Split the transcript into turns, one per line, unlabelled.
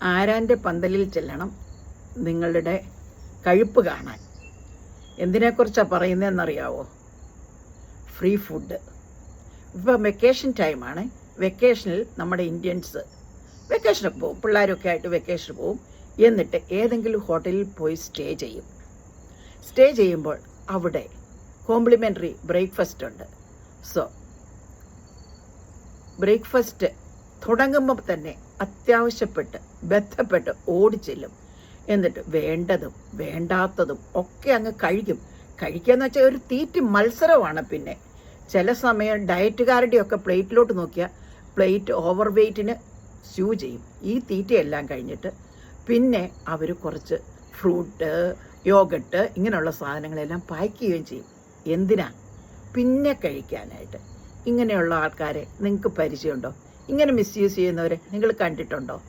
ആരാൻ്റെ പന്തലിൽ ചെല്ലണം നിങ്ങളുടെ കഴിപ്പ് കാണാൻ. എന്തിനെക്കുറിച്ചാണ് പറയുന്നതെന്നറിയാവോ? Free food. ഇപ്പോൾ വെക്കേഷൻ ടൈമാണ്. വെക്കേഷനിൽ നമ്മുടെ ഇന്ത്യൻസ് വെക്കേഷനൊക്കെ പോവും, പിള്ളേരൊക്കെ ആയിട്ട് വെക്കേഷന് പോവും. എന്നിട്ട് ഏതെങ്കിലും ഹോട്ടലിൽ പോയി സ്റ്റേ ചെയ്യും. സ്റ്റേ ചെയ്യുമ്പോൾ അവിടെ കോംപ്ലിമെൻ്ററി ബ്രേക്ക്ഫാസ്റ്റ് ഉണ്ട്. സോ ബ്രേക്ക്ഫാസ്റ്റ് തുടങ്ങുമ്പോൾ തന്നെ അത്യാവശ്യപ്പെട്ട് ബന്ധപ്പെട്ട് ഓടിച്ചെല്ലും. എന്നിട്ട് വേണ്ടതും വേണ്ടാത്തതും ഒക്കെ അങ്ങ് കഴിക്കും. കഴിക്കുകയെന്ന് വെച്ചാൽ ഒരു തീറ്റി മത്സരമാണ്. പിന്നെ ചില സമയം ഡയറ്റുകാരുടെയൊക്കെ പ്ലേറ്റിലോട്ട് നോക്കിയാൽ പ്ലേറ്റ് ഓവർ വെയ്റ്റിന് സ്യൂ ചെയ്യും. ഈ തീറ്റയെല്ലാം കഴിഞ്ഞിട്ട് പിന്നെ അവർ കുറച്ച് ഫ്രൂട്ട്, യോഗട്ട് ഇങ്ങനെയുള്ള സാധനങ്ങളെല്ലാം പാക്ക് ചെയ്യുകയും ചെയ്യും. എന്തിനാ? പിന്നെ കഴിക്കാനായിട്ട്. ഇങ്ങനെയുള്ള ആൾക്കാരെ നിങ്ങൾക്ക് പരിചയമുണ്ടോ? ഇങ്ങനെ മിസ്യൂസ് ചെയ്യുന്നവരെ നിങ്ങൾ കണ്ടിട്ടുണ്ടോ?